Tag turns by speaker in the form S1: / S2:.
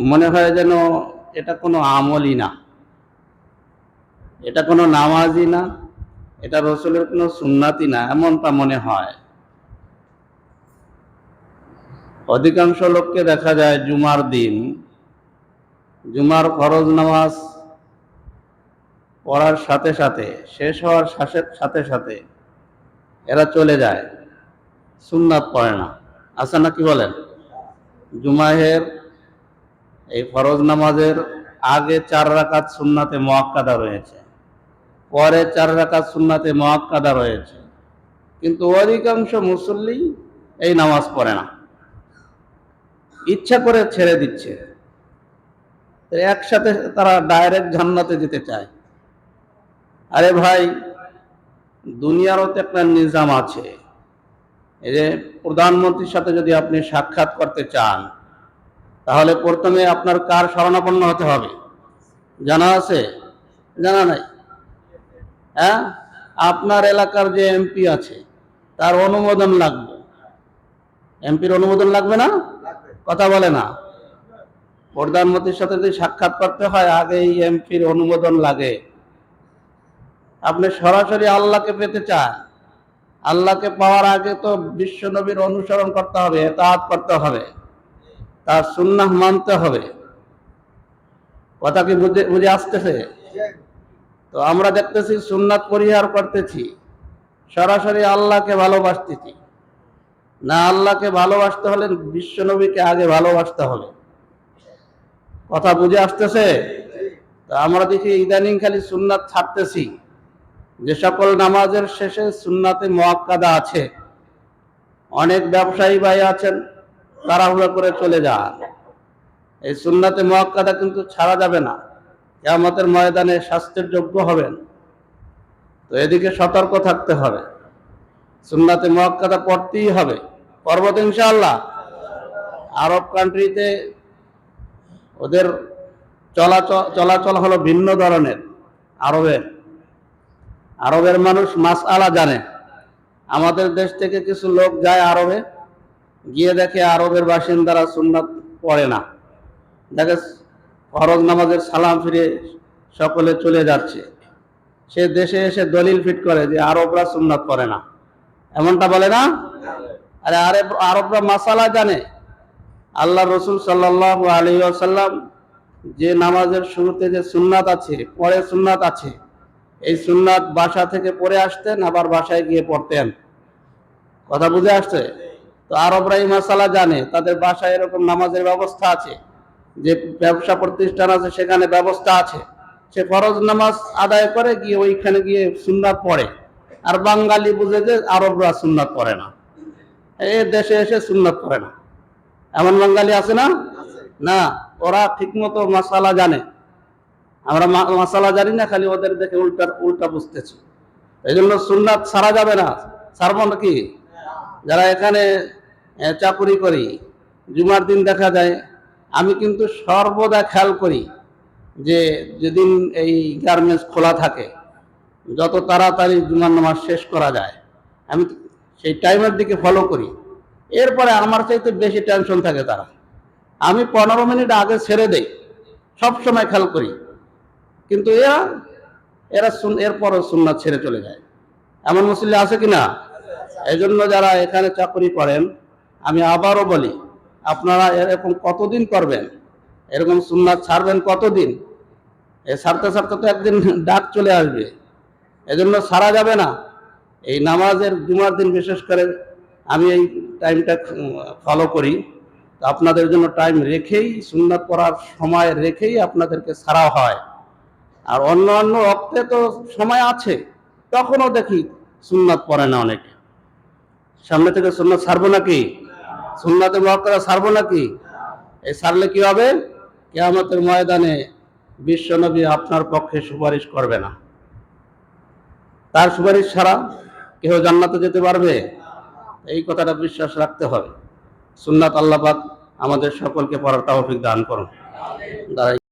S1: মনে হয় যেন এটা কোনো আমলই না, এটা কোনো নামাজই না, এটা রসুলের কোনো সুন্নাতই না, এমনটা মনে হয়। অধিকাংশ লোককে দেখা যায় জুমার দিন জুমার ফরজ নামাজ পড়ার সাথে সাথে, শেষ হওয়ার সাথে সাথে এরা চলে যায়, সুন্নাত পড়ে না। আছে না, কি বলেন? জুমাহের এই ফরজ নামাজের আগে 4 রাকাত সুন্নাতে মুআক্কাদা রয়েছে, পরে 4 রাকাত সুন্নাতে মুআক্কাদা রয়েছে, কিন্তু অধিকাংশ মুসল্লি এই নামাজ পড়ে না, ইচ্ছা করে ছেড়ে দিচ্ছে। একসাথে তারা ডাইরেক্ট জান্নাতে যেতে চায়। আরে ভাই, দুনিয়ারও তো একটা নিজাম আছে। এই যে প্রধানমন্ত্রীর সাথে যদি আপনি সাক্ষাৎ করতে চান, তাহলে প্রথমে আপনার কার শরণাপন্ন হতে হবে জানা আছে? জানা নাই? হ্যাঁ, আপনার এলাকার যে এমপি আছে তার অনুমোদন লাগবে। এমপির অনুমোদন লাগবে না? কথা বলে না। প্রধানমন্ত্রীর সাথে যদি সাক্ষাৎ করতে হয়, আগে এই এমপির অনুমোদন লাগে। আপনি সরাসরি আল্লাহকে পেতে চান, আল্লাহকে পাওয়ার আগে তো বিশ্ব নবীর অনুসরণ করতে হবে, ইতাআত করতে হবে, তার সুন্নাহ মানতে হবে। কথা কি বুঝে আসতেছে? তো আমরা দেখতেছি সুন্নাত পরিহার করতেছি, সরাসরি আল্লাহকে ভালোবাসতেছি না। আল্লাহকে ভালোবাসতে হলে বিশ্ব নবীকে আগে ভালোবাসতে হবে। কথা বুঝে আসতেছে? তো আমরা দেখি ইদানিং খালি সুন্নাত ছাড়তেছি। যে সকল নামাজের শেষে সুন্নাতে মুআক্কাদা আছে, অনেক ব্যবসায়ী ভাই আছেন, তাড়াহুড়া করে চলে যান। এই সুন্নাতে মুআক্কাদা কিন্তু ছাড়া যাবে না, কিয়ামতের ময়দানে শাস্তির যোগ্য হবেন। তো এদিকে সতর্ক থাকতে হবে, সুন্নাতে মুআক্কাদা পড়তেই হবে। পড়ব তো ইনশাআল্লাহ। আরব কান্ট্রিতে ওদের চলাচল হলো ভিন্ন ধরনের। আরবের মানুষ মাসআলা জানে। আমাদের দেশ থেকে কিছু লোক যায় আরবে, গিয়ে দেখে আরবের বাসিন্দারা সুন্নাত পড়ে না, দেখে ফরজ নামাজের সালাম ফিরে সকলে চলে যাচ্ছে। সে দেশে এসে দলিল ফিট করে যে আরবরা সুন্নাত পড়ে না, এমনটা বলে না? আরে আরবরা মাসালা জানে। আল্লাহ রসুল সাল্লাল্লাহু আলাইহি ওয়াসাল্লাম যে নামাজের শুরুতে যে সুন্নাত আছে, পরে সুন্নাত আছে, এই সুন্নাত বাসা থেকে পড়ে আসতেন, আবার বাসায় গিয়ে পড়তেন। কথা বুঝে আসছে? তো আরবরা এই মাসালা জানে, তাদের বাসায় এরকম নামাজের ব্যবস্থা আছে, যে ব্যবসা প্রতিষ্ঠান আছে সেখানে ব্যবস্থা আছে। সে ফরজ নামাজ আদায় করে গিয়ে ওইখানে গিয়ে সুন্নাত পড়ে। আর বাঙালি বুঝে যে আরবরা সুন্নাত পড়ে না, এই দেশে এসে সুন্নাত পড়ে না। এমন বাঙালি আছে না? না, ওরা ঠিকমতো মাসালা জানে। আমরা মাসালা জানি না, খালি ওদের দেখে উল্টা বুঝতেছি। এই জন্য সুন্নাত ছাড়া যাবে না। ছাড়বো নাকি? যারা এখানে চাকুরি করি, জুমার দিন দেখা যায়, আমি কিন্তু সর্বদা খেয়াল করি যে যেদিন এই গার্মেন্টস খোলা থাকে, যত তাড়াতাড়ি জুমার নামাজ শেষ করা যায়, আমি সেই টাইমের দিকে ফলো করি। এরপরে আমার চাইতে বেশি টেনশন থাকে তারা, আমি 15 মিনিট আগে ছেড়ে দেই, সবসময় খেয়াল করি। কিন্তু এরা এরপরও সুন্নাত ছেড়ে চলে যায়। এমন মুসল্লি আছে কিনা? এই জন্য যারা এখানে চাকরি করেন, আমি আবারও বলি, আপনারা এরকম কতদিন করবেন? এরকম সুন্নাত ছাড়বেন কতদিন? ছাড়তে ছাড়তে তো একদিন ডাক চলে আসবে। এজন্য ছাড়া যাবে না। এই নামাজের জুমার দিন বিশেষ করে আমি এই টাইমটা ফলো করি। আপনাদের জন্য টাইম রেখেই, সুন্নাত পড়ার সময় রেখেই আপনাদেরকে ছাড়া হয়। আর অন্য ওয়াক্তে তো সময় আছে, তখনও দেখি সুন্নাত পড়ে না অনেকে। সামনে থেকে সুন্নাত ছাড়বো নাকি? সুন্নাতে মুআক্কাদা ছাড়বো নাকি? এই ছাড়লে কি হবে? কিয়ামতের ময়দানে বিশ্ব নবী আপনার পক্ষে সুপারিশ করবে না। তার সুপারিশ ছাড়া কেউ জান্নাতে যেতে পারবে? এই কথাটা বিশ্বাস রাখতে হবে। সুন্নাত আল্লাহ পাক আমাদের সকলকে পড়ার তৌফিক দান করুন।